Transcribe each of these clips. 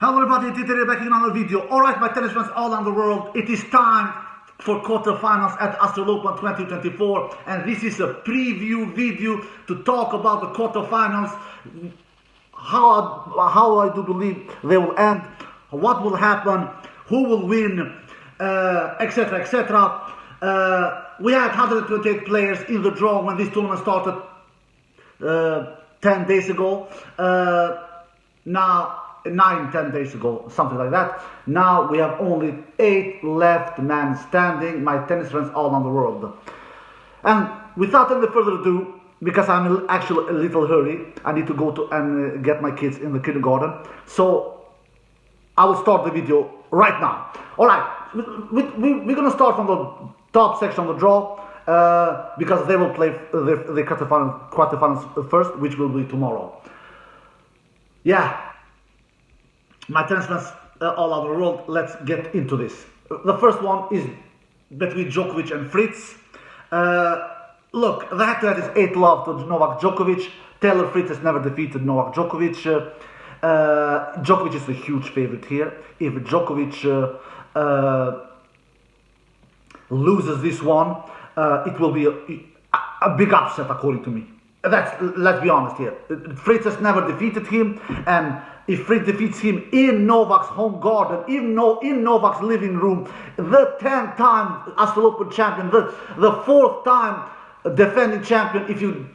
Hello everybody, Tite back in another video. Alright my tennis friends all around the world, it is time for quarterfinals at Australian Open 2024, and this is a preview video to talk about the quarterfinals, how I do believe they will end, what will happen, who will win, etc, etc. We had 128 players in the draw when this tournament started 10 days ago. Now 10 days ago, something like that. Now we have only 8 left men standing, my tennis friends all around the world. And without any further ado, because I'm actually a little hurry, I need to go to and get my kids in the kindergarten, so I will start the video right now. Alright, we're gonna start from the top section of the draw, because they will play the quarterfinals first, which will be tomorrow. Yeah, my tennis friends all over the world, let's get into this. The first one is between Djokovic and Fritz. Look, the head-to-head is 8-love to Novak Djokovic. Taylor Fritz has never defeated Novak Djokovic. Djokovic is a huge favorite here. If Djokovic loses this one, it will be a big upset according to me. Let's be honest here. Fritz has never defeated him, and if Fritz defeats him in Novak's home garden, in Novak's living room, the 10th-time Australian Open champion, the 4th time defending champion, if you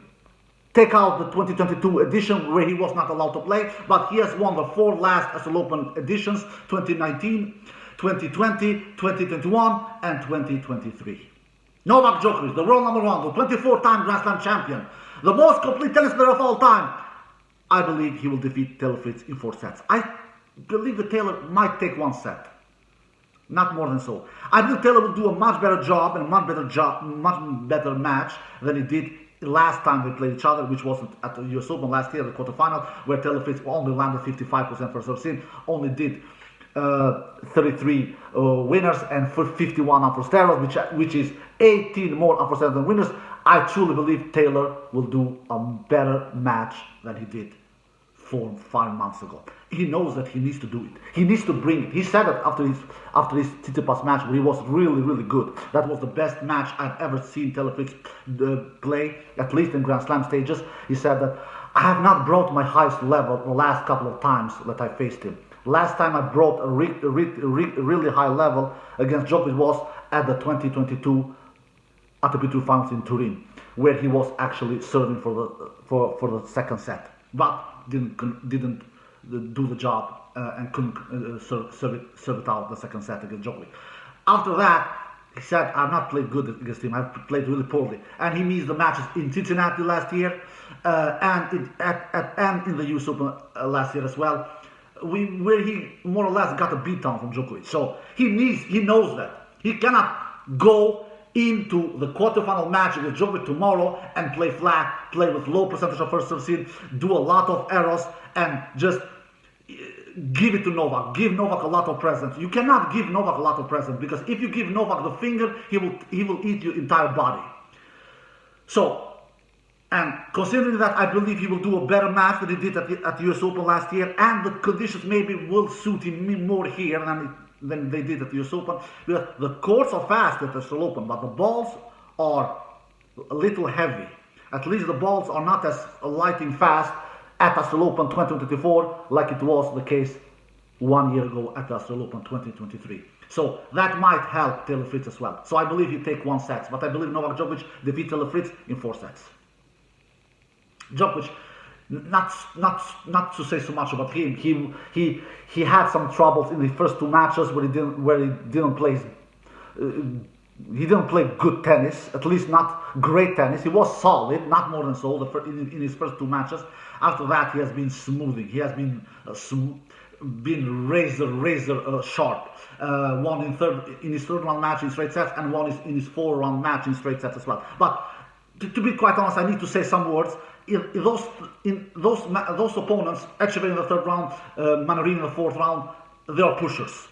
take out the 2022 edition where he was not allowed to play, but he has won the 4 last Australian Open editions, 2019, 2020, 2021, and 2023. Novak Djokovic, the world number 1, the 24-time Grand Slam champion, the most complete tennis player of all time. I believe he will defeat Taylor Fritz in 4 sets. I believe that Taylor might take 1 set, not more than so. I believe Taylor will do a much better job and much better match than he did last time they played each other, which was at the US Open last year, the quarterfinal, where Taylor Fritz only landed 55% for serve, only did 33 winners and 51 upper steroids, which is 18 more upper steroids than winners. I truly believe Taylor will do a better match than he did 4 or 5 months ago. He knows that he needs to do it. He needs to bring it. He said it after his Tsitsipas match, where he was really good. That was the best match I've ever seen Taylor Fritz play, at least in Grand Slam stages. He said that I have not brought my highest level the last couple of times that I faced him. Last time I brought a really high level against Djokovic was at the 2022 ATP Tour Finals in Turin, where he was actually serving for the second set, but didn't do the job and couldn't serve it out the second set against Djokovic. After that, he said, I've not played good against him, I've played really poorly. And he missed the matches in Cincinnati last year, and in the US Open last year as well, where he more or less got a beatdown from Djokovic. So he knows that. He cannot go into the quarterfinal match against Djokovic tomorrow and play flat, play with low percentage of first serve, do a lot of errors, and just give it to Novak. Give Novak a lot of presents. You cannot give Novak a lot of presents, because if you give Novak the finger, he will eat your entire body. So, and considering that, I believe he will do a better match than he did at the US Open last year, and the conditions maybe will suit him more here than they did at the US Open, because the courts are fast at the Australian Open, but the balls are a little heavy. At least the balls are not as lightning fast at the Australian Open 2024 like it was the case 1 year ago at the Australian Open 2023. So that might help Taylor Fritz as well. So I believe he take 1 set, but I believe Novak Djokovic defeat Taylor Fritz in 4 sets. Djokovic, not to say so much about him. He had some troubles in the first 2 matches where he didn't play good tennis, at least not great tennis. He was solid, not more than so, in his first 2 matches. After that, he has been smoothing. He has been razor sharp. Won in his third round match in straight sets, and won in his 4-round match in straight sets as well. But to be quite honest, I need to say some words. Those opponents, actually in the 3rd round, Mannarino in the 4th round, they are pushers.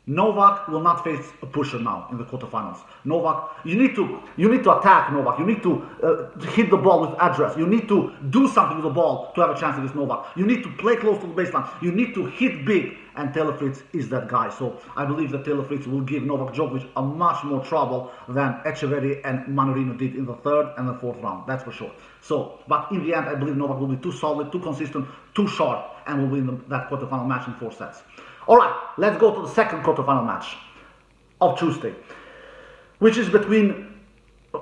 Novak will not face a pusher now in the quarterfinals. Novak, you need to attack Novak. You need to hit the ball with address. You need to do something with the ball to have a chance against Novak. You need to play close to the baseline. You need to hit big, and Taylor Fritz is that guy. So I believe that Taylor Fritz will give Novak Djokovic a much more trouble than Echeverry and Mannarino did in the third and the fourth round. That's for sure. So, but in the end, I believe Novak will be too solid, too consistent, too sharp, and will win that quarterfinal match in 4 sets. All right, let's go to the second quarterfinal match of Tuesday, which is between,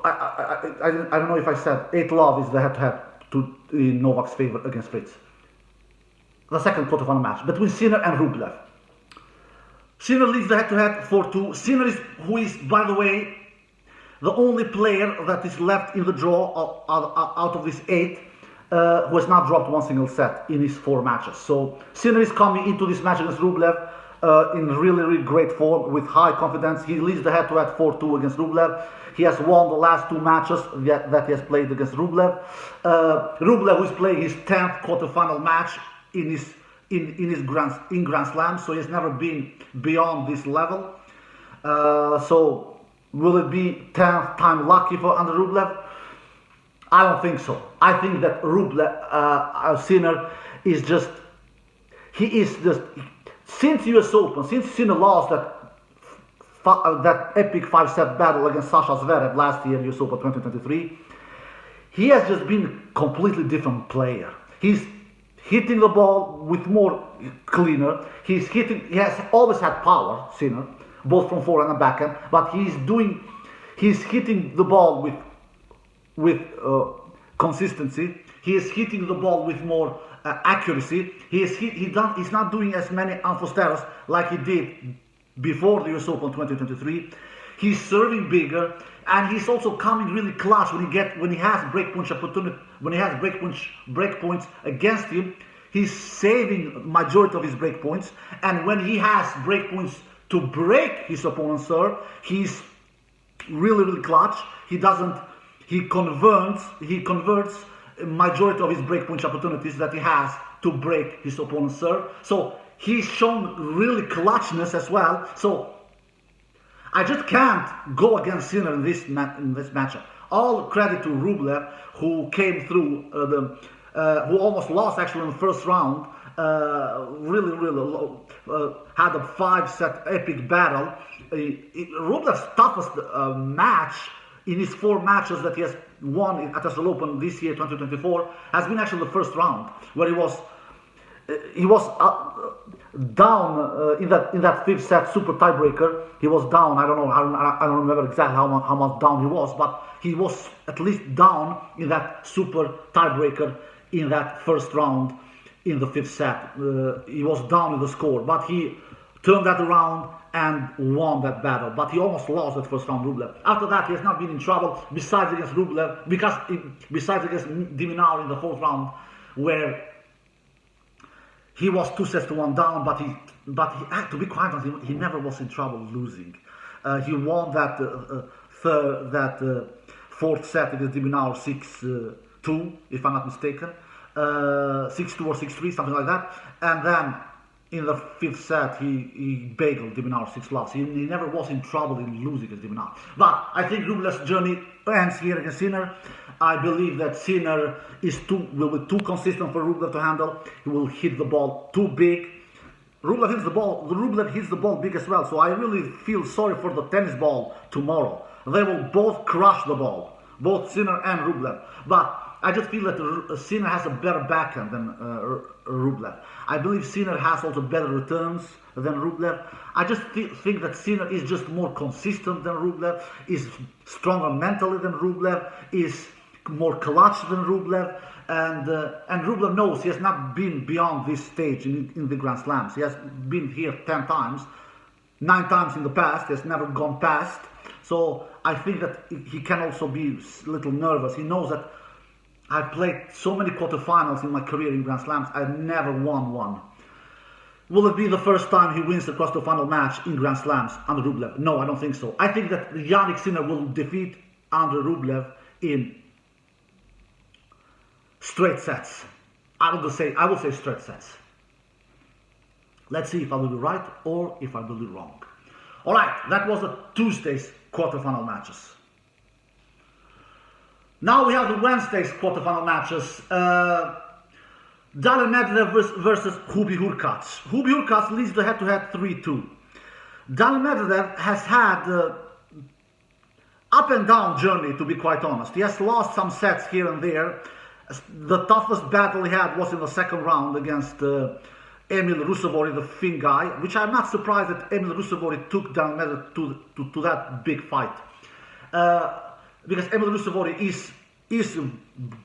I don't know if I said, 8-Love is the head-to-head in Novak's favor against Fritz. The second quarterfinal match between Sinner and Rublev. Sinner leads the head-to-head 4-2. Sinner who is, by the way, the only player that is left in the draw out of these 8 who has not dropped one single set in his 4 matches. So Sinner is coming into this match against Rublev in really, really great form with high confidence. He leads the head-to-head 4-2 against Rublev. He has won the last 2 matches that he has played against Rublev. Rublev is playing his 10th quarterfinal match in Grand Slam, so he's never been beyond this level. So will it be 10th time lucky for Andrei Rublev? I don't think so. I think that Sinner is just, since US Open, since Sinner lost that epic 5-set battle against Sasha Zverev last year, US Open 2023, he has just been a completely different player. He's hitting the ball with more cleaner. He has always had power, Sinner, both from forehand and backhand, but he's hitting the ball with consistency. He is hitting the ball with more accuracy. He's not doing as many enfusteros like he did before the US Open 2023. He's serving bigger, and he's also coming really clutch when he has breakpoint opportunity. When he has breakpoints against him, he's saving majority of his breakpoints. And when he has breakpoints to break his opponent's serve, he's really, really clutch. He converts majority of his breakpoint opportunities that he has to break his opponent's serve. So he's shown really clutchness as well. So I just can't go against Sinner in this matchup. All credit to Rublev, who came through who almost lost actually in the first round. Really had a 5-set epic battle. Rublev's toughest match in his 4 matches that he has won at Australian Open this year, 2024, has been actually the first round, where he was down in that 5th set super tiebreaker. He was down. I don't remember exactly how much down he was, but he was at least down in that super tiebreaker in that first round in the 5th set. He was down in the score, but he turned that around and won that battle. But he almost lost that first round, Rublev. After that, he has not been in trouble besides against Rublev, besides against de Minaur in the 4th round, where he was 2-1 down, but to be quite honest, he never was in trouble losing. He won that 4th set against de Minaur 6-2, if I'm not mistaken, 6-2 or 6-3, something like that. And then in the 5th set, he bageled de Minaur 6-love. He never was in trouble in losing against de Minaur. But I think Rublev's journey ends here against Sinner. I believe that Sinner will be too consistent for Rublev to handle. He will hit the ball too big. Rublev hits the ball big as well. So I really feel sorry for the tennis ball tomorrow. They will both crush the ball, both Sinner and Rublev. But I just feel that Sinner has a better backhand than Rublev. I believe Sinner has also better returns than Rublev. I just think that Sinner is just more consistent than Rublev, is stronger mentally than Rublev, is more clutch than Rublev, and Rublev knows he has not been beyond this stage in the Grand Slams. He has been here 10 times, 9 times in the past. He has never gone past. So I think that he can also be a little nervous. He knows that I've played so many quarterfinals in my career in Grand Slams. I've never won one. Will it be the first time he wins the quarterfinal match in Grand Slams under Rublev? No, I don't think so. I think that Jannik Sinner will defeat Andrei Rublev in straight sets. I will say straight sets. Let's see if I will be right or if I will be wrong. All right, that was the Tuesday's quarterfinal matches. Now we have the Wednesday's quarterfinal matches. Daniil Medvedev versus Hubi Hurkacz. Hubi Hurkacz leads the head-to-head 3-2. Daniil Medvedev has had up and down journey, to be quite honest. He has lost some sets here and there. The toughest battle he had was in the second round against Emil Ruusuvuori, the Finn guy, which I'm not surprised that Emil Ruusuvuori took Daniil Medvedev to that big fight. Because Emil Ruusuvuori is a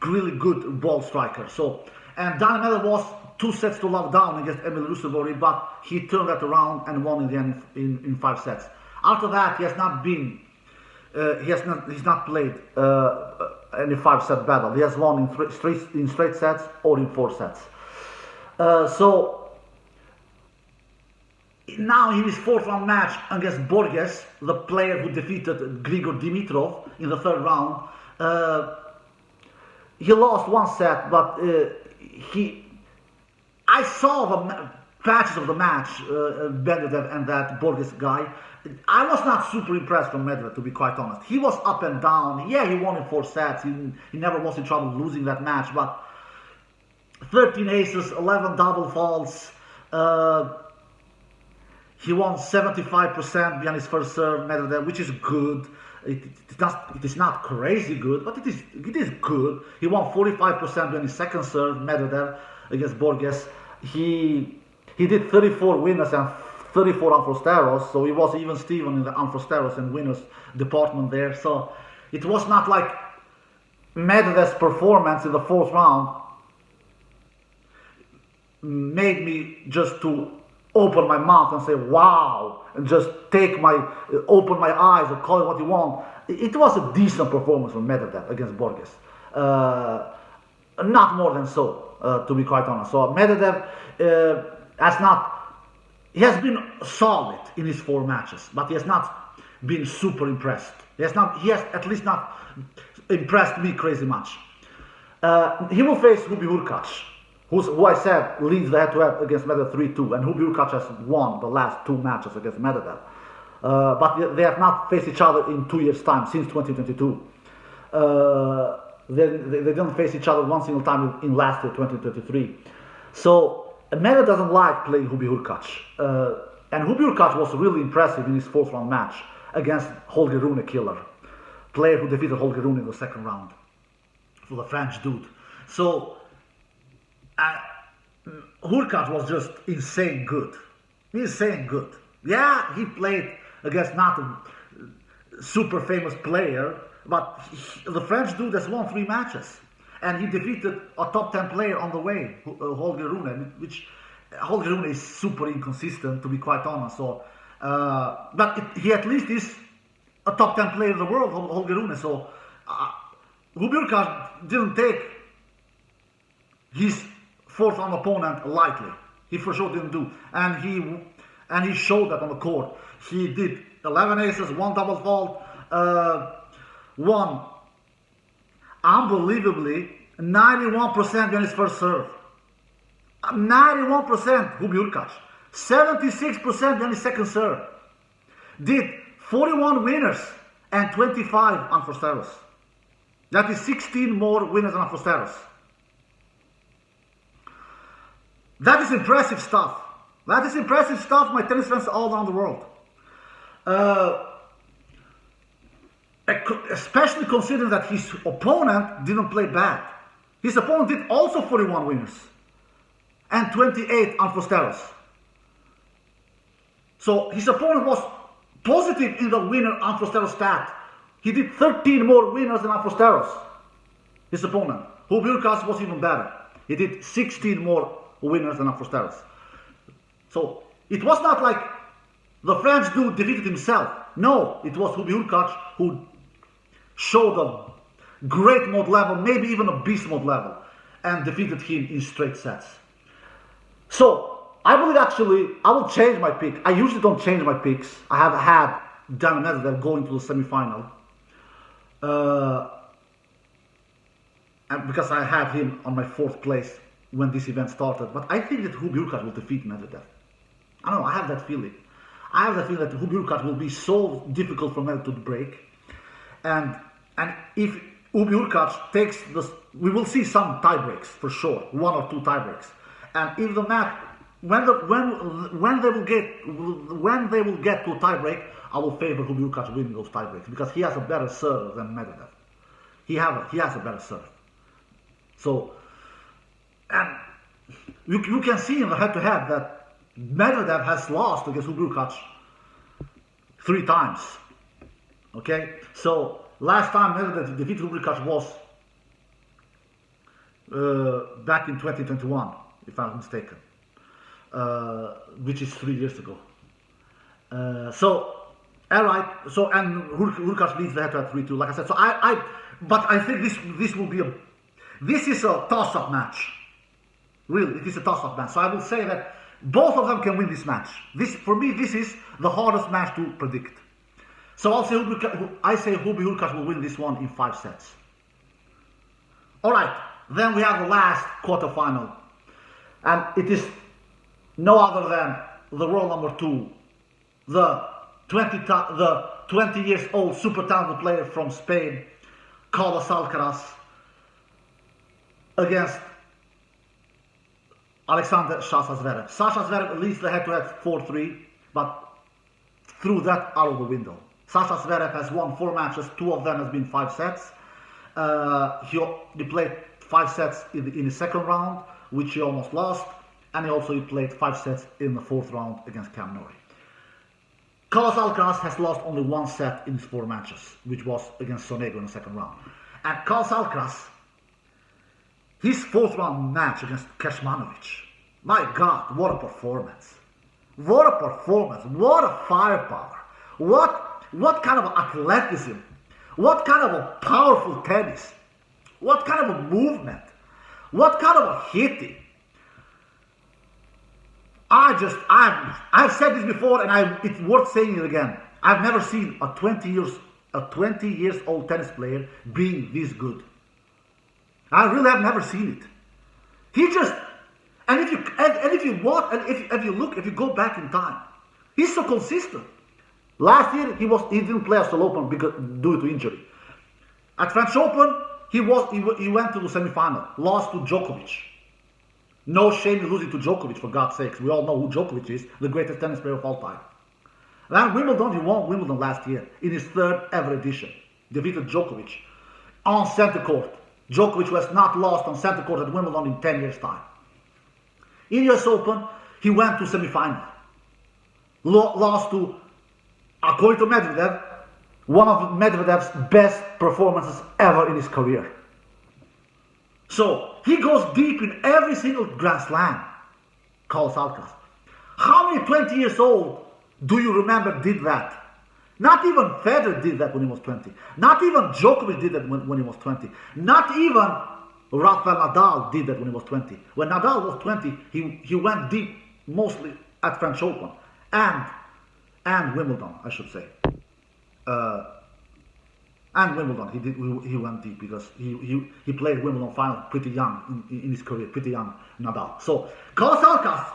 really good ball striker. So, and Daniil Medvedev was 2 sets to love down against Emil Ruusuvuori, but he turned that around and won in the end in 5 sets. After that, he has not been, he's not played any 5-set battle. He has won in straight sets or in 4 sets. So now in his 4th round match against Borges, the player who defeated Grigor Dimitrov in the 3rd round, he lost 1 set, but I saw the patches of the match, Medvedev and that Borges guy. I was not super impressed from Medvedev, to be quite honest. He was up and down. Yeah, he won in 4 sets. He never was in trouble losing that match, but 13 aces, 11 double faults. He won 75% behind his first serve, Medvedev, which is good. It is not crazy good, but it is good. He won 45% behind his second serve, Medvedev, against Borges. He did 34 winners and 34 Anfrosteros, so he was even Steven in the Anfrosteros and winners department there. So it was not like Medvedev's performance in the 4th round made me just to open my mouth and say wow, and just open my eyes or call it what you want. It was a decent performance from Medvedev against Borges. Not more than so, to be quite honest. So Medvedev he has been solid in his 4 matches, but he has not been super impressed. He has at least not impressed me crazy much. He will face Hubi Hurkacz, who I said leads the head-to-head against Medvedev 3-2, and Hubi Hurkacz has won the last 2 matches against Medvedev. But they have not faced each other in 2 years' time, since 2022. They didn't face each other one single time in last year, 2023. So Medvedev doesn't like playing Hubi Hurkacz. And Hubi Hurkacz was really impressive in his 4th round match against Holger Rune Killer, player who defeated Holger Rune in the 2nd round, for the French dude. So Hurkacz was just insane good. Insane good. Yeah, he played against not a super famous player, but the French dude has won 3 matches. And he defeated a top 10 player on the way, Holger Rune, which Holger Rune is super inconsistent, to be quite honest. So, but he at least is a top 10 player in the world, Holger Rune. So Hubi Hurkacz didn't take his 4th round opponent lightly. He for sure didn't do, and he showed that on the court. He did 11 aces, 1 double fault, won unbelievably 91% behind his first serve. 91% Hubi Hurkacz. 76% behind his second serve. Did 41 winners and 25 Anfrosteros. That is 16 more winners than Anfrosteros. That is impressive stuff. That is impressive stuff, my tennis friends all around the world. Especially considering that his opponent didn't play bad. His opponent did also 41 winners and 28 Anfrosteros. So his opponent was positive in the winner Anfrosteros stat. He did 13 more winners than Anfrosteros, his opponent. Hubi Hurkacz was even better. He did 16 more winners than Anfrosteros. So it was not like the French dude defeated himself. No, it was Hubi Hurkacz who showed a great mode level, maybe even a beast mode level, and defeated him in straight sets. So I believe actually I will change my pick. I usually don't change my picks. I have had Daniil Medvedev going to the semi-final, and because I had him on my 4th place when this event started. But I think that Hubi Hurkacz will defeat Medvedev. I don't know, I have that feeling. I have the feeling that Hubert Hurkacz will be so difficult for Medvedev to break, and if Hubert Hurkacz takes this, we will see some tie breaks for sure, 1 or 2 tie breaks, and if the match when they will get to a tie break, I will favor Hubert Hurkacz winning those tie breaks because he has a better serve than Medvedev. He has a better serve. So, and you can see in the head-to-head that Medvedev has lost against Hubert Hurkacz 3 times. Okay, so last time Medvedev defeated Hubert Hurkacz was back in 2021, if I'm not mistaken, which is 3 years ago. All right. So and Hurkacz leads the head-to-head 3-2, like I said. So but I think this will be this is a toss-up match. Really, it is a toss-up match. So I will say that both of them can win this match. For me, this is the hardest match to predict. So I say Hubert Hurkacz will win this one in 5 sets. All right. Then we have the last quarterfinal, and it is no other than the world number 2, the 20 years old super talented player from Spain, Carlos Alcaraz, against Alexander Sasha Zverev. Sasha Zverev leads the head-to-head 4-3, but threw that out of the window. Sasha Zverev has won 4 matches, 2 of them has been 5 sets. He played 5 sets in the second round, which he almost lost, and he also played 5 sets in the 4th round against Cam Norrie. Carlos Alcaraz has lost only 1 set in his 4 matches, which was against Sonego in the second round. And Carlos Alcaraz, his 4th round match against Kecmanovic, my God, what a performance! What a performance! What a firepower! What kind of athleticism! What kind of a powerful tennis! What kind of a movement! What kind of a hitting! I've said this before, and it's worth saying it again. I've never seen a 20 years old tennis player being this good. I really have never seen it. If you go back in time, he's so consistent. Last year he didn't play Australian Open due to injury. At French Open he went to the semi-final, lost to Djokovic. No shame in losing to Djokovic, for God's sakes. We all know who Djokovic is, the greatest tennis player of all time. Then Wimbledon, he won Wimbledon last year in his 3rd ever edition. Defeated Djokovic on center court. Djokovic was not lost on center court at Wimbledon in 10 years' time. In US Open, he went to semi-final. Lost to, according to Medvedev, one of Medvedev's best performances ever in his career. So, he goes deep in every single Grand Slam, Carlos Alcaraz. How many 20 years old do you remember did that? Not even Federer did that when he was 20. Not even Djokovic did that when he was 20. Not even Rafael Nadal did that when he was 20. When Nadal was 20, he went deep mostly at French Open and Wimbledon, I should say. And Wimbledon, he went deep because he played Wimbledon final pretty young in his career, pretty young, Nadal. So Carlos Alcaraz,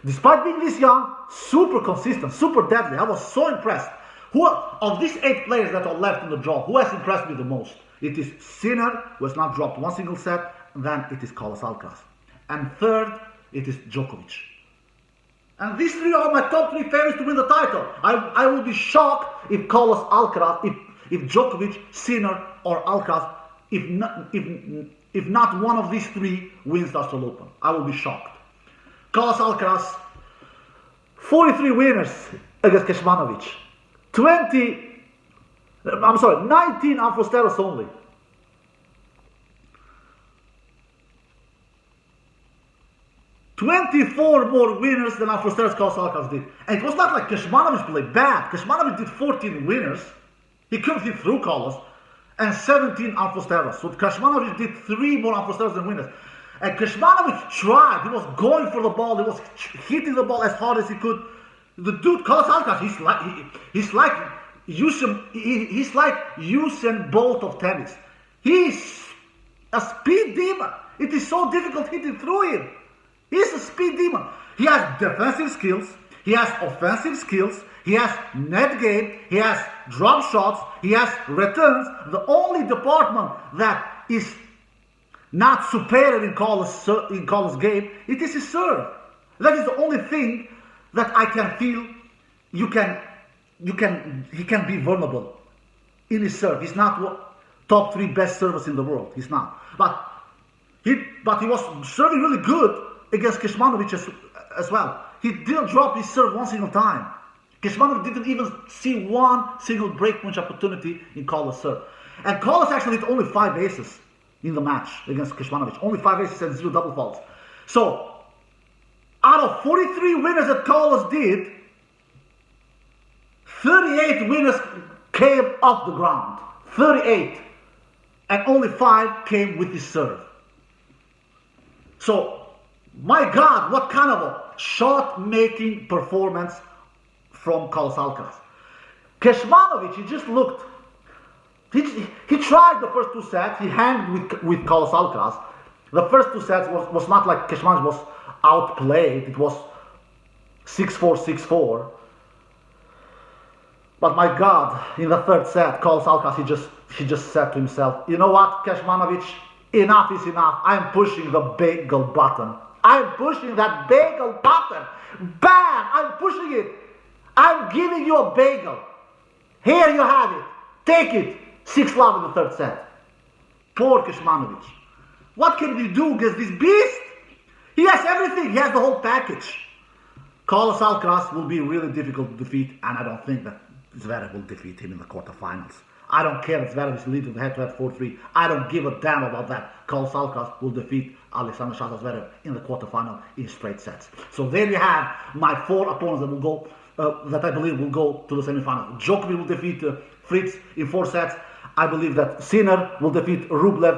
despite being this young, super consistent, super deadly. I was so impressed. Who of these 8 players that are left in the draw, who has impressed me the most? It is Sinner, who has not dropped 1 single set, and then it is Carlos Alcaraz. And third, it is Djokovic. And these 3 are my top 3 favorites to win the title. I will be shocked if Carlos Alcaraz, if Djokovic, Sinner, or Alcaraz, if not one of these 3 wins the Australian Open. I will be shocked. Carlos Alcaraz, 43 winners against Kecmanovic. 19 Amphosteros only. "24 more winners than Amphosteros Carlos Alcaraz did." And it was not like Kecmanovic played bad. Kecmanovic did 14 winners. He couldn't hit through Carlos. And 17 Amphosteros. So Kecmanovic did 3 more Amphosteros than winners. And Kecmanovic tried. He was going for the ball. He was hitting the ball as hard as he could. The dude, Carlos Alcaraz, he's like Usain Bolt of tennis. He's a speed demon. It is so difficult hitting through him. He's a speed demon. He has defensive skills. He has offensive skills. He has net game. He has drop shots. He has returns. The only department that is not superior in Carlos' game, it is his serve. That is the only thing that I can feel he can be vulnerable in his serve. He's not top 3 best servers in the world. He's not. But he was serving really good against Kecmanovic as well. He didn't drop his serve one single time. Kecmanovic didn't even see one single breakpoint opportunity in Carlos' serve. And Carlos actually hit only 5 aces in the match against Kecmanovic. Only 5 aces and 0 double faults. So, out of 43 winners that Carlos did, 38 winners came off the ground. 38. And only 5 came with his serve. So, my God, what kind of a shot-making performance from Carlos Alcaraz. Kecmanovic, he just looked. He tried the first 2 sets. He hanged with Carlos Alcaraz. The first 2 sets was not like Kecmanovic was outplayed. It was 6-4, 6-4. But my God, in the 3rd set, Carlos Alcaraz, he just said to himself, you know what, Kecmanovic, enough is enough. I'm pushing the bagel button. I'm pushing that bagel button. Bam! I'm pushing it. I'm giving you a bagel. Here you have it. Take it. 6-love in the 3rd set. Poor Kecmanovic. What can we do against this beast? He has everything. He has the whole package. Carlos Alcaraz will be really difficult to defeat, and I don't think that Zverev will defeat him in the quarterfinals. I don't care if Zverev is leading the head-to-head 4-3. I don't give a damn about that. Carlos Alcaraz will defeat Alexander Zverev in the quarterfinal in straight sets. So there you have my 4 opponents that will go, that I believe will go to the semifinal. Djokovic will defeat Fritz in 4 sets. I believe that Sinner will defeat Rublev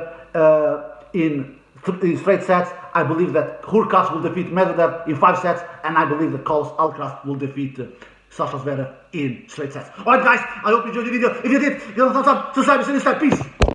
in straight sets. I believe that Hurkacz will defeat Medvedev in 5 sets. And I believe that Carlos Alcaraz will defeat Sasha Zverev in straight sets. Alright guys, I hope you enjoyed the video. If you did, give it a thumbs up, subscribe, and see you next time. Peace.